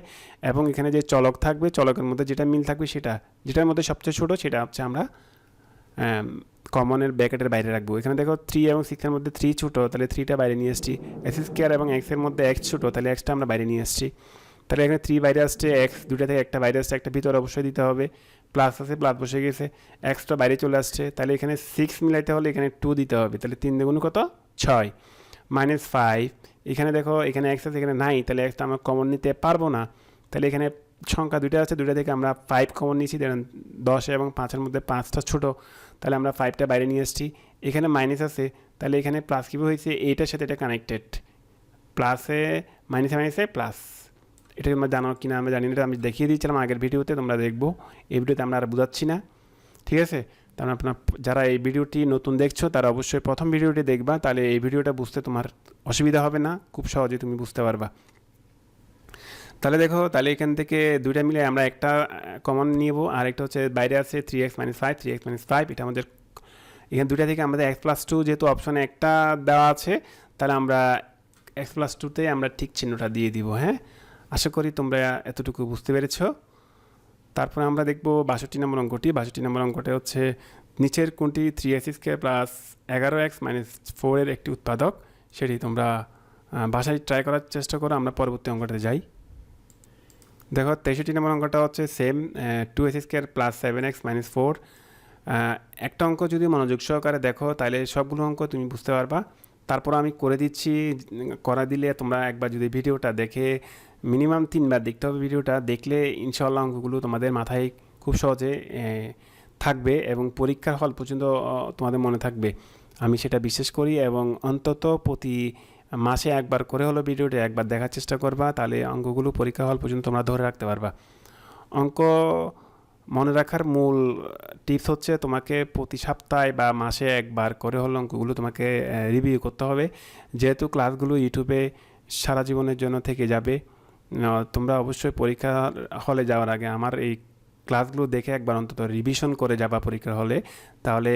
এবং এখানে যে চলক থাকবে চলকের মধ্যে যেটা মিল থাকবে সেটা, যেটার মধ্যে সবচেয়ে ছোটো সেটা হচ্ছে আমরা কমনের ব্র্যাকেটের বাইরে রাখবো। এখানে দেখো 3 এবং 6 এর মধ্যে 3 ছোটো, তাহলে 3টা বাইরে নিয়ে এসেছি। এক্স স্কোয়ার এবং এক্সের মধ্যে x ছোটো, তাহলে xটা আমরা বাইরে নিয়ে এসেছি। তাহলে এখানে 3 বাইরে আসছে, এক্স দুটা থেকে একটা বাইরে আসছে, একটা ভিতরে অবশ্যই দিতে হবে, প্লাস আছে প্লাস বসে গেছে, এক্সটা বাইরে চলে আসছে। তাহলে এখানে 6 মিলাইতে হলে এখানে 2 দিতে হবে, তাহলে 3 দ্বিগুণ কত 6, মাইনাস 5। এখানে দেখো এখানে এক্স আছে এখানে নাই, তাহলে এক্সটা আমরা কমন নিতে পারবো না। তাহলে এখানে সংখ্যা দুইটা আছে, দুইটা থেকে আমরা 5 কমন নিয়েছি, দেখেন 10 এবং 5-এর মধ্যে 5টা ছোটো, তাহলে আমরা 5টা বাইরে নিয়ে এসেছি। এখানে মাইনাস আছে, তাহলে এখানে প্লাস কীভাবে হয়েছে, এইটার সাথে এটা কানেক্টেড, প্লাসে মাইনাসে মাইনাসে প্লাস। এটা তোমরা জানো কি না আমরা জানি না, আমি দেখিয়ে দিয়েছিলাম আগের ভিডিওতে, তোমরা দেখবো। এই ভিডিওতে আমরা আর বোঝাচ্ছি না, ঠিক আছে? তাহলে আপনার যারা এই ভিডিওটি নতুন দেখছো তারা অবশ্যই প্রথম ভিডিওটি দেখবা, তাহলে এই ভিডিওটা বুঝতে তোমার অসুবিধা হবে না, খুব সহজে তুমি বুঝতে পারবা। তাহলে দেখো, তাহলে এখান থেকে দুইটা মিলে আমরা একটা কমন নিব, আর একটা হচ্ছে বাইরে আছে 3x মাইনাস 5, 3x মাইনাস 5, এটা আমাদের এখানে দুইটা থেকে আমাদের x প্লাস 2 যেহেতু অপশনে একটা দেওয়া আছে, তাহলে আমরা x প্লাস 2তে আমরা ঠিক চিহ্নটা দিয়ে দিব। হ্যাঁ, আশা করি তোমরা এতটুকু বুঝতে পেরেছো। তারপরে আমরা দেখব 62 নম্বর অঙ্কটি। 62 নম্বর অঙ্কটা হচ্ছে নিচের কোনটি 3x square plus 11x minus 4 এর একটি উৎপাদক, সেটি তোমরা বাসায় ট্রাই করার চেষ্টা করো। আমরা পরবর্তী অঙ্কটাতে যাই। দেখো 63 নম্বর অঙ্কটা হচ্ছে same, 2x square plus 7x minus 4। একটা অঙ্ক যদি মনোযোগ সহকারে দেখো তাহলে সবগুলো অঙ্ক তুমি বুঝতে পারবা। তারপর আমি করে দিচ্ছি, করা দিলে তোমরা একবার যদি ভিডিওটা দেখে মিনিমাম 3বার দেখতে হবে। ভিডিওটা দেখলে ইনশাআল্লাহ অঙ্কগুলো তোমাদের মাথায় খুব সহজে থাকবে এবং পরীক্ষার হল পর্যন্ত তোমাদের মনে থাকবে, আমি সেটা বিশ্বাস করি। এবং অন্তত প্রতি মাসে একবার করে হলো ভিডিওটা একবার দেখার চেষ্টা করবা, তাহলে অঙ্কগুলো পরীক্ষা হল পর্যন্ত তোমরা ধরে রাখতে পারবা। অঙ্ক মনে রাখার মূল টিপস হচ্ছে তোমাকে প্রতি সপ্তাহে বা মাসে একবার করে হলো অঙ্কগুলো তোমাকে রিভিউ করতে হবে। যেহেতু ক্লাসগুলো ইউটিউবে সারা জীবনের জন্য থেকে যাবে, তোমরা অবশ্যই পরীক্ষা হলে যাওয়ার আগে আমার এই ক্লাসগুলো দেখে একবার অন্তত রিভিশন করে যাবা পরীক্ষার হলে, তাহলে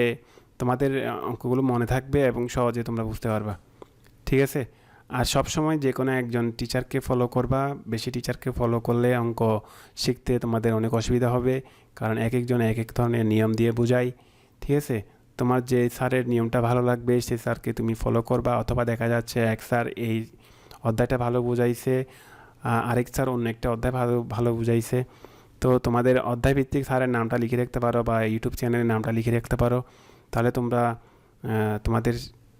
তোমাদের অঙ্কগুলো মনে থাকবে এবং সহজে তোমরা বুঝতে পারবা, ঠিক আছে? আর সবসময় যে কোনো একজন টিচারকে ফলো করবা, বেশি টিচারকে ফলো করলে অঙ্ক শিখতে তোমাদের অনেক অসুবিধা হবে, কারণ এক একজন এক এক ধরনের নিয়ম দিয়ে বোঝায়, ঠিক আছে? তোমার যে স্যারের নিয়মটা ভালো লাগবে সেই স্যারকে তুমি ফলো করবা, অথবা দেখা যাচ্ছে এক স্যার এই অধ্যায়টা ভালো বুঝাইছে, আরেক স্যার অন্য একটা অধ্যায় ভালো বুঝাইছে, তো তোমাদের অধ্যায় ভিত্তিক স্যারের নামটা লিখে রাখতে পারো বা ইউটিউব চ্যানেলের নামটা লিখে রাখতে পারো, তাহলে তোমরা তোমাদের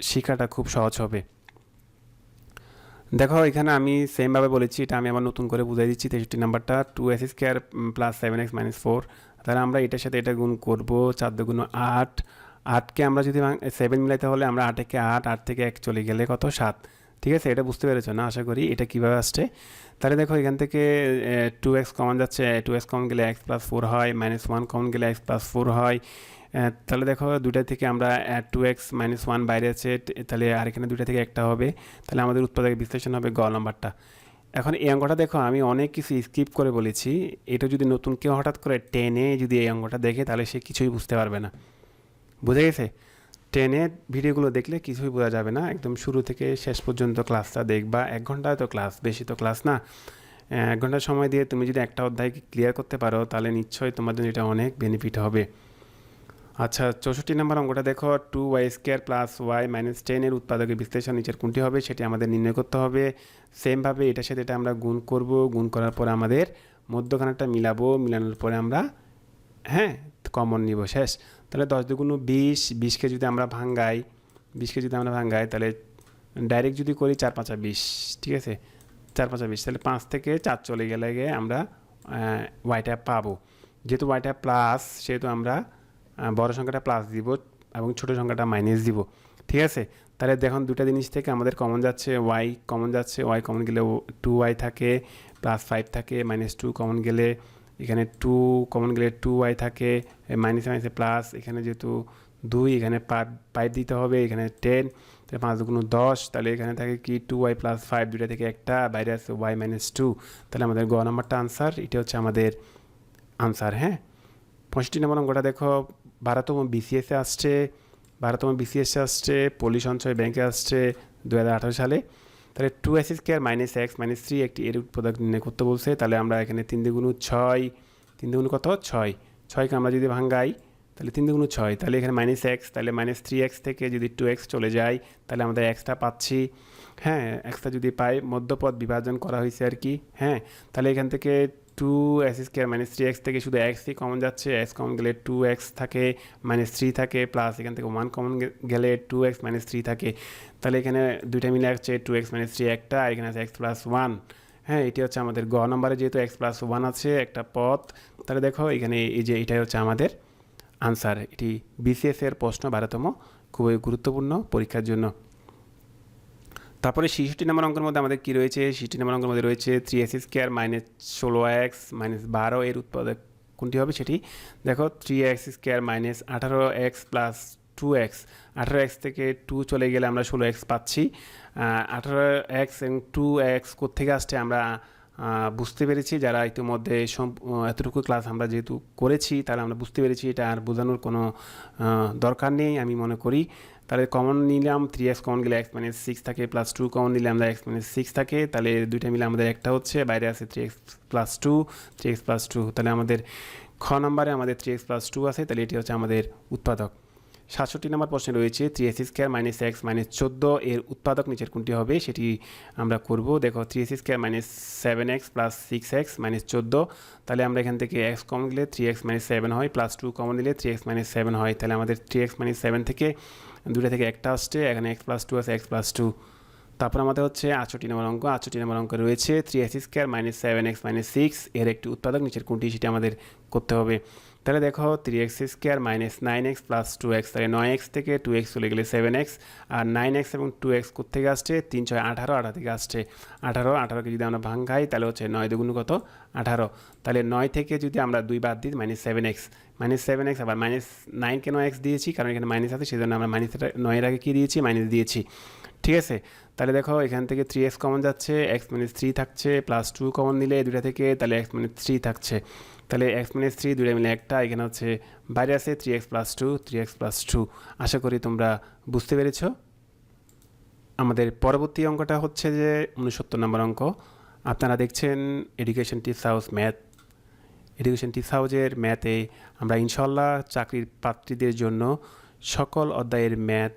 শেখাটা খুব সহজ হবে। দেখো এখানে আমি সেমভাবে বলেছি, এটা আমি আবার নতুন করে বুঝাই দিচ্ছি। 63 নাম্বারটা 2x square plus 7x minus 4, তাহলে আমরা এটার সাথে এটা গুণ করবো, 4 দুগুণ 8, 8কে আমরা যদি 7 মিলাইতে হলে আমরা 8 থেকে 8 থেকে 1 চলে গেলে কত 7, ঠিক আছে? এটা বুঝতে পেরেছো না? আশা করি এটা কীভাবে আসছে। তাহলে দেখো এখান থেকে 2x কমন যাচ্ছে, 2x কমন গেলে x প্লাস 4 হয়, মাইনাস 1 কমন গেলে x প্লাস 4 হয়। তাহলে দেখো দুইটা থেকে আমরা 2x মাইনাস 1 বাইরে আছে, তাহলে আর এখানে দুইটা থেকে একটা হবে, তাহলে আমাদের উৎপাদক বিশ্লেষণ হবে গ নাম্বারটা। এখন এই অঙ্কটা দেখো আমি অনেক কিছু স্কিপ করে বলেছি, এটা যদি নতুন কেউ হঠাৎ করে টেনে যদি এই অঙ্কটা দেখে তাহলে সে কিছুই বুঝতে পারবে না, বুঝে গেছে? 10-এর ভিডিওগুলো দেখলে কিছুই বোঝা যাবে না, একদম শুরু থেকে শেষ পর্যন্ত ক্লাসটা দেখবা। 1 ঘন্টা তো ক্লাস, বেশি তো ক্লাস না। 1 ঘন্টা সময় দিয়ে তুমি যদি একটা অধ্যায় ক্লিয়ার করতে পারো তাহলে নিশ্চয়ই তোমার জন্য এটা অনেক বেনিফিট হবে। আচ্ছা, 64 নম্বর অঙ্কটা দেখো, 2y² প্লাস y মাইনাস 10 এর উৎপাদকের বিশ্লেষণ নিচের কোনটি হবে সেটি আমাদের নির্ণয় করতে হবে। সেমভাবে এটার সাথে এটা আমরা গুণ করব, গুণ করার পরে আমাদের মধ্যখানেরটা মিলাবো, মিলানোর পরে আমরা কমন নিব, শেষ। তাহলে 10 দুগুণ 20, 20কে যদি আমরা ভাঙ্গাই, তাহলে ডাইরেক্ট যদি করি 4 5 20, ঠিক আছে, 4 5 20, তাহলে 5 থেকে 4 চলে গেলে আমরা ওয়াইটা পাবো। যেহেতু ওয়াইটা প্লাস সেহেতু আমরা বড় সংখ্যাটা প্লাস দিব এবং ছোট সংখ্যাটা মাইনাস দিব, ঠিক আছে। তাহলে দেখুন দুটা জিনিস থেকে আমাদের কমন যাচ্ছে, ওয়াই কমন যাচ্ছে, ওয়াই কমন গেলে 2y থাকে, প্লাস 5 থাকে, -2 কমন গেলে এখানে 2 কমন গেলে 2y থাকে, মাইনাসে মাইনাসে প্লাস, এখানে যেহেতু 2 এখানে 5 দিতে হবে, এখানে 10, তাহলে 5 দুগুণ 10, তাহলে এখানে থাকে কি 2y প্লাস 5, দুইটা থেকে একটা বাইরে আছে y -2, তাহলে আমাদের গ নাম্বারটা আনসার, এটা হচ্ছে আমাদের আনসার। 65 নম্বর অঙ্কটা দেখো, 12তম বিসিএসে আসছে, পল্লী সঞ্চয় ব্যাংকে আসছে 2018 সালে। তাহলে 2s² মাইনাস x মাইনাস 3 একটি এর উৎপাদক নির্ণয় করতে বলছে। তাহলে আমরা এখানে 3 দুগুণ 6, 3 দুগুণ কত 6, 6কে আমরা যদি ভাঙ্গাই তাহলে 3 দুগুণ 6, তাহলে এখানে -x, তাহলে -3x থেকে যদি 2x চলে যায় তাহলে আমাদের xটা পাচ্ছি। xটা যদি পাই, মধ্যপদ বিভাজন করা হয়েছে আর কি। তাহলে এখান থেকে 2s² মাইনাস 3x থেকে শুধু xই কমন যাচ্ছে, x কমন গেলে 2x থাকে, -3 থাকে, প্লাস এখান থেকে 1 কমন গেলে 2x মাইনাস 3 থাকে। তাহলে এখানে দুইটা মিলে আসছে 2x মাইনাস 3 একটা, এখানে আছে x প্লাস 1। এটি হচ্ছে আমাদের গ নম্বরে, যেহেতু x প্লাস 1 আছে একটা পদ। তাহলে দেখো এখানে এই যে এটাই হচ্ছে আমাদের আনসার। এটি বিসিএস এর প্রশ্ন, 12তম, খুবই গুরুত্বপূর্ণ পরীক্ষার জন্য। তারপরে 66 নম্বর অঙ্কের মধ্যে আমাদের কী রয়েছে, 66 নম্বর অঙ্কের মধ্যে রয়েছে 3s² মাইনাস 16x মাইনাস 12 এর উৎপাদক কোনটি হবে সেটি দেখো। 3x² minus 18x plus 2x, 18x থেকে 2 চলে গেলে আমরা 16x পাচ্ছি। 18x এবং 2x কোত্থেকে আসছে আমরা বুঝতে পেরেছি, যারা ইতিমধ্যে এতটুকু ক্লাস আমরা যেহেতু করেছি তাহলে আমরা বুঝতে পেরেছি, এটা আর বোঝানোর কোনো দরকার নেই আমি মনে করি। তাহলে কমন নিলাম, 3x কমন গেলে x মাইনাস 6 থাকে, প্লাস 2 কমন নিলে আমরা x মাইনাস 6 থাকে, তাহলে দুইটা মিলে আমাদের একটা হচ্ছে, বাইরে আছে 3x প্লাস 2, 3x প্লাস 2, তাহলে আমাদের খ নম্বরে আমাদের 3x প্লাস 2 আছে, তাহলে এটি হচ্ছে আমাদের উৎপাদক। 67 নম্বর প্রশ্নে রয়েছে 3s² মাইনাস x মাইনাস 14 এর উৎপাদক নিচের কোনটি হবে সেটি আমরা করব। দেখো 3s² minus 7x plus 6x minus 14, তাহলে আমরা এখান থেকে x কমন গেলে 3x মাইনাস 7 হয়, প্লাস 2 কমন নিলে 3x মাইনাস 7 হয়, তাহলে আমাদের 3x মাইনাস 7 থেকে দুটা থেকে একটা আসছে, এখানে x প্লাস 2 আছে, x প্লাস 2। তারপর আমাদের হচ্ছে 68 নম্বর অঙ্ক, 68 নম্বর অঙ্ক রয়েছে 3s² মাইনাস 7x মাইনাস 6 এর একটি উৎপাদক নিচের কোনটি সেটি আমাদের করতে হবে। তাহলে দেখো 3x² minus 9x plus 2x, তাহলে 9x থেকে 2x চলে গেলে 7x, আর 9x এবং 2x কোথেকে আসছে, 3 6 18, 18 থেকে আসছে 18, 18কে যদি আমরা ভাঙাই তাহলে হচ্ছে 9 দুগুণ কত 18, তাহলে 9 থেকে যদি আমরা 2 বাদ দিই -7x, আবার -9কে 9x দিয়েছি কারণ এখানে মাইনাস আছে সেজন্য আমরা -9 এর আগে কী দিয়েছি, মাইনাস দিয়েছি, ঠিক আছে। তাহলে দেখো এখান থেকে 3x কমন যাচ্ছে, x মাইনাস 3 থাকছে, প্লাস 2 কমন নিলে দুটা থেকে তাহলে x মাইনাস 3 থাকছে, তাহলে x মাইনাস 3 দুইটা মিলে একটা, এখানে হচ্ছে বাইরে আছে 3x প্লাস 2, 3x প্লাস 2। আশা করি তোমরা বুঝতে পেরেছ। আমাদের পরবর্তী অঙ্কটা হচ্ছে যে 69 নম্বর অঙ্ক। আপনারা দেখছেন education tips house math. Education tips হাউসের ম্যাথে আমরা ইনশাল্লাহ চাকরির প্রার্থীদের জন্য সকল অধ্যায়ের ম্যাথ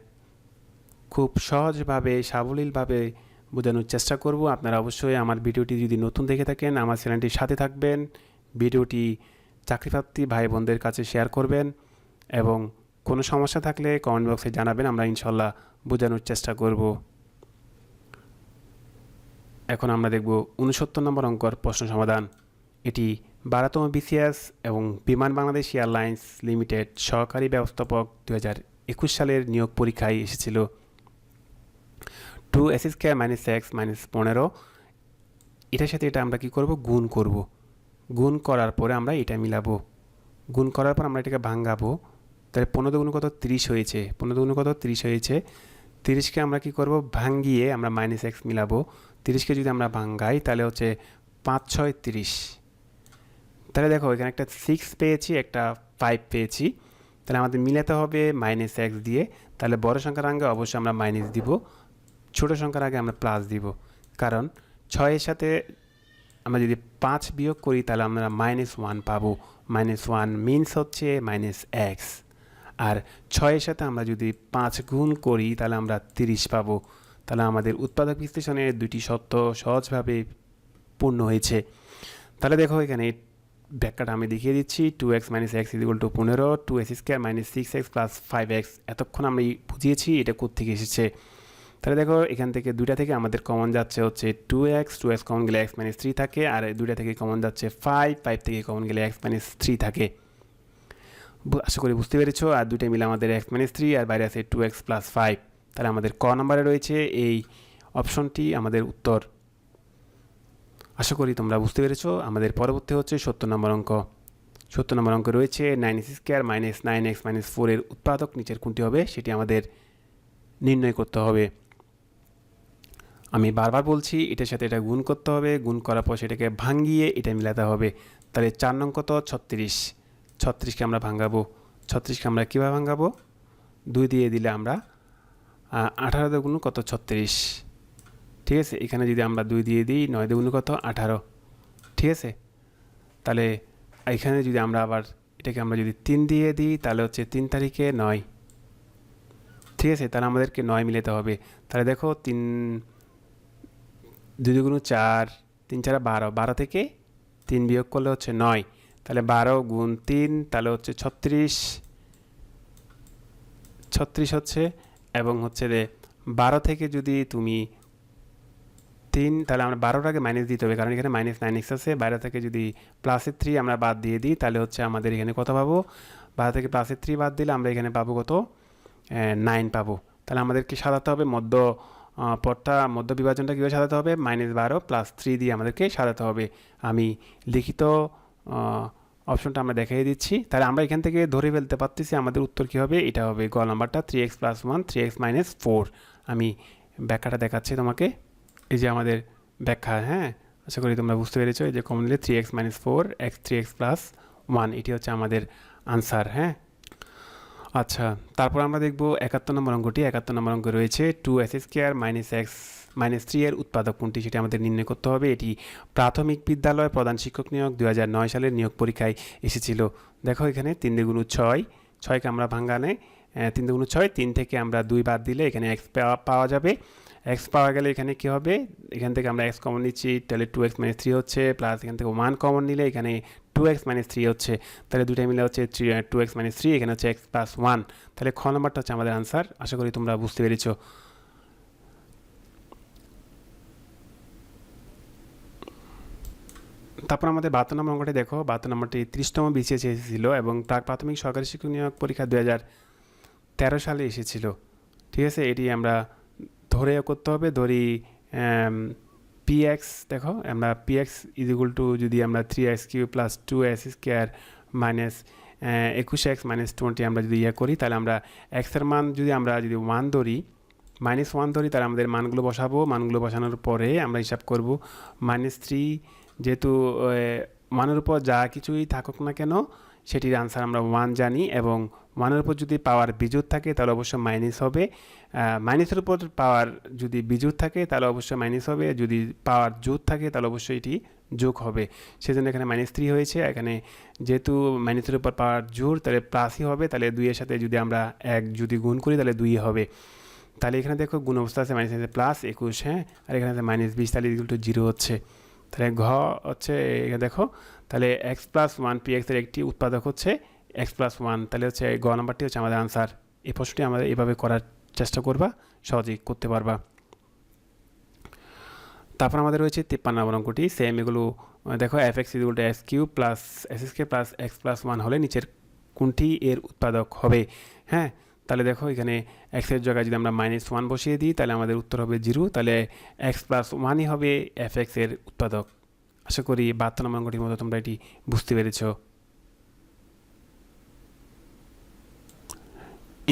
খুব সহজভাবে সাবলীলভাবে বোঝানোর চেষ্টা করব। আপনারা অবশ্যই আমার ভিডিওটি যদি নতুন দেখে থাকেন আমার চ্যানেলটির সাথে থাকবেন, ভিডিওটি চাকরিপ্রার্থী ভাই বোনদের কাছে শেয়ার করবেন এবং কোনো সমস্যা থাকলে কমেন্ট বক্সে জানাবেন, আমরা ইনশাল্লাহ বোঝানোর চেষ্টা করব। এখন আমরা দেখব 69 নম্বর অঙ্কর প্রশ্ন সমাধান। এটি 12তম বিসিএস এবং বিমান বাংলাদেশ এয়ারলাইন্স লিমিটেড সহকারী ব্যবস্থাপক 2021 সালের নিয়োগ পরীক্ষায় এসেছিল। 2s² মাইনাস x মাইনাস 15, এটার সাথে এটা আমরা কি করব, গুণ করব। গুণ করার পরে আমরা এটা মিলাবো, গুণ করার পর আমরা এটাকে ভাঙাবো, তাহলে 15 দুগুণ কত 30 হয়েছে, 15 দুগুণ কত 30 হয়েছে। 30কে আমরা কি করব, ভাঙিয়ে আমরা মাইনাস x মিলাবো। 30কে যদি আমরা ভাঙাই তাহলে হচ্ছে 5 6 30, তাহলে দেখো এখানে একটা 6 পেয়েছি, একটা 5 পেয়েছি, তাহলে আমাদের মিলাতে হবে মাইনাস এক্স দিয়ে। তাহলে বড় সংখ্যার আগে অবশ্যই আমরা মাইনাস দিব, ছোট সংখ্যার আগে আমরা প্লাস দিব, কারণ 6-এর সাথে আমরা যদি 5 বিয়োগ করি তাহলে আমরা -1 পাবো। -1 মিনস হচ্ছে -x। আর 6-এর সাথে আমরা যদি 5 গুণ করি তাহলে আমরা 30 পাবো। তাহলে আমাদের উৎপাদক বিশ্লেষণের দুটি শর্ত সহজভাবে পূর্ণ হয়েছে। তাহলে দেখো এখানে ব্যাখ্যাটা আমি দেখিয়ে দিচ্ছি। 2x - x = 15, 2x² - 6x + 5x। এতক্ষণ আমি বুঝিয়েছি এটা কোত্থেকে এসেছে। তাহলে দেখো এখান থেকে দুইটা থেকে আমাদের কমন যাচ্ছে হচ্ছে 2x কমন গেলে x - 3 থাকে, আর দুইটা থেকে কমন যাচ্ছে 5 থেকে কমন গেলে x - 3 থাকে। আশা করি বুঝতে পেরেছো। আর দুইটা মিলে আমাদের x - 3 আর বাইরে আছে 2x + 5। তাহলে আমাদের ক নম্বরে রয়েছে এই অপশনটি আমাদের উত্তর। আশা করি তোমরা বুঝতে পেরেছো। আমাদের পরবর্তী হচ্ছে 70 নম্বর অঙ্ক। 70 নম্বর অঙ্ক রয়েছে 9x² - 9x - 4 এর উৎপাদক নিচের কোনটি হবে সেটি আমাদের নির্ণয় করতে হবে। আমি বারবার বলছি এটার সাথে এটা গুণ করতে হবে, গুণ করার পর সেটাকে ভাঙিয়ে এটা মিলাতে হবে। তাহলে 4 নং কত? 36। 36কে আমরা ভাঙাবো। 36কে আমরা কীভাবে ভাঙাবো? 2 দিয়ে দিলে আমরা 18 দিয়ে গুণ কত? 36। ঠিক আছে, এখানে যদি আমরা 2 দিয়ে দিই 9 দিয়ে গুণ কত? 18। ঠিক আছে, তাহলে এখানে যদি আমরা আবার এটাকে আমরা যদি 3 দিয়ে দিই তাহলে হচ্ছে 3 তারিখে 9। ঠিক আছে, তাহলে আমাদেরকে 9 মিলাতে হবে। তাহলে দেখো 3 2 গুণ 4, 3 4 12, 12 থেকে 3 বিয়োগ করলে হচ্ছে 9। তাহলে 12 গুণ 3 তাহলে হচ্ছে 36। 36 হচ্ছে, এবং হচ্ছে 12 থেকে যদি তুমি 3, তাহলে আমরা 12টার আগে মাইনাস দিতে হবে, কারণ এখানে -9x আছে। 12 থেকে যদি +3 আমরা বাদ দিয়ে দিই তাহলে হচ্ছে আমাদের এখানে কত পাবো? 12 থেকে +3 বাদ দিলে আমরা এখানে পাবো কত? 9 পাবো। তাহলে আমাদেরকে সাজাতে হবে মধ্য বিভাজনটা কীভাবে সাজাতে হবে? -12 + 3 দিয়ে আমাদেরকে সাজাতে হবে। আমি লিখিত অপশনটা আমরা দেখিয়ে দিচ্ছি। তাহলে আমরা এখান থেকে ধরে ফেলতে পারতেছি আমাদের উত্তর কী হবে। এটা হবে গ নাম্বারটা 3x + 1 3x - 4। আমি ব্যাখ্যাটা দেখাচ্ছি তোমাকে। এই যে আমাদের ব্যাখ্যা, হ্যাঁ, আশা করি তোমরা বুঝতে পেরেছো। এই যে কমন নিলে 3x - 4 3x + 1, এটি হচ্ছে আমাদের আনসার। হ্যাঁ, আচ্ছা, তারপর আমরা দেখব 71 নম্বর অঙ্কটি। 71 নম্বর অঙ্ক রয়েছে 2s² - x - 3 এর উৎপাদক কোনটি সেটি আমাদের নির্ণয় করতে হবে। এটি প্রাথমিক বিদ্যালয় প্রধান শিক্ষক নিয়োগ 2009 সালের নিয়োগ পরীক্ষায় এসেছিল। দেখো এখানে 3 × 6, 6কে আমরা ভাঙালে 3 × 6, 3 থেকে আমরা 2 বাদ দিলে এখানে x পাওয়া যাবে। x পাওয়া গেলে এখানে কি হবে? এখান থেকে আমরা x কমন নিচ্ছি, তাহলে 2x - 3 হচ্ছে, প্লাস এখান থেকে 1 কমন নিলে এখানে 2x - 3 হচ্ছে। তাহলে দুটাই মিলে হচ্ছে 2x - 3, এখানে হচ্ছে x + 1। তাহলে খ নম্বরটা হচ্ছে আমাদের আনসার। আশা করি তোমরা বুঝতে পেরেছ। তারপর আমাদের 72 নম্বর অঙ্কটি দেখো। 72 নম্বরটি 30তম BCS এসেছিল এবং প্রাক প্রাথমিক সরকারি শিক্ষক নিয়োগ পরীক্ষা 2013 সালে এসেছিল। ঠিক আছে, এটি আমরা ধরে করতে হবে। ধরি px, দেখো আমরা px = যদি আমরা 3x³ + 2s² - 21x - 20 আমরা যদি করি, তাহলে আমরা x এর মান যদি 1 ধরি, -1 ধরি, তাহলে আমাদের মানগুলো বসাবো। মানগুলো বসানোর পরে আমরা হিসাব করব -3, যেহেতু মানের উপর যা কিছুই থাকুক না কেন সেটির আনসার আমরা 1 জানি, এবং 1-এর উপর যদি পাওয়ার বিজোড় থাকে তাহলে অবশ্যই মাইনাস হবে। মাইনাসের উপর পাওয়ার যদি বিজোড় থাকে তাহলে অবশ্যই মাইনাস হবে, যদি পাওয়ার জোড় থাকে তাহলে অবশ্যই এটি যোগ হবে। সেজন্য এখানে -3 হয়েছে। এখানে যেহেতু মাইনাসের উপর পাওয়ার জোড় তাহলে প্লাসই হবে। তাহলে 2-এর সাথে যদি আমরা 1 যদি গুণ করি তাহলে 2 হবে। তাহলে এখানে দেখো গুণ অবস্থা আছে -21, হ্যাঁ, আর এখানে আছে -20, তাহলে = 0 হচ্ছে। তাহলে ঘ হচ্ছে এখানে দেখো, তাহলে x + 1 px এর একটি উৎপাদক হচ্ছে x + 1। তাহলে হচ্ছে গ নাম্বারটি হচ্ছে আমাদের আনসার। এই প্রশ্নটি আমাদের এভাবে করার চেষ্টা করবা, সহজেই করতে পারবা। তারপর আমাদের রয়েছে 53 নম্বর অঙ্কটি। সেম এগুলো দেখো, fx = s³ + s² + x + 1 হলে নিচের কোনটি এর উৎপাদক হবে। হ্যাঁ, তাহলে দেখো এখানে x এর জায়গায় যদি আমরা -1 বসিয়ে দিই তাহলে আমাদের উত্তর হবে 0। তাহলে x + 1ই হবে fx এর উৎপাদক। আশা করি 72 নম্বর অঙ্কটির মতো তোমরা এটি বুঝতে পেরেছ।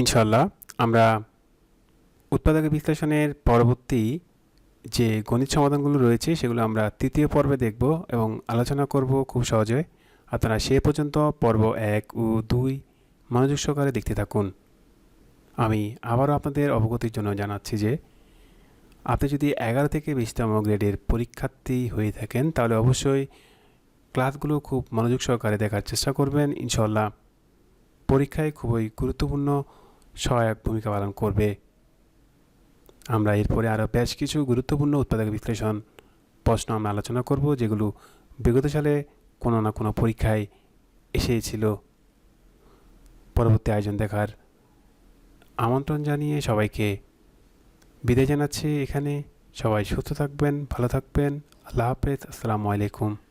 ইনশাআল্লাহ আমরা উৎপাদকের বিশ্লেষণের পরবর্তী যে গণিত সমাধানগুলো রয়েছে সেগুলো আমরা তৃতীয় পর্বে দেখব এবং আলোচনা করব খুব সহজে। আপনারা সে পর্যন্ত পর্ব 1 ও 2 মনোযোগ সহকারে দেখতে থাকুন। আমি আবারও আপনাদের অবগতির জন্য জানাচ্ছি যে আপনি যদি 11 থেকে 20তম গ্রেডের পরীক্ষার্থী হয়ে থাকেন তাহলে অবশ্যই ক্লাসগুলো খুব মনোযোগ সহকারে দেখার চেষ্টা করবেন। ইনশাআল্লাহ পরীক্ষায় খুবই গুরুত্বপূর্ণ সহায়ক ভূমিকা পালন করবে। আমরা এরপরে আরও বেশ কিছু গুরুত্বপূর্ণ উৎপাদক বিশ্লেষণ প্রশ্ন আমরা আলোচনা করব, যেগুলো বিগত সালে কোনো না কোনো পরীক্ষায় এসেছিল। পরবর্তী আয়োজন দেখার আমন্ত্রণ জানিয়ে সবাইকে বিদায় জানাচ্ছি। এখানে সবাই সুস্থ থাকবেন, ভালো থাকবেন। আল্লাহ হাফেজ। আসসালামু আলাইকুম।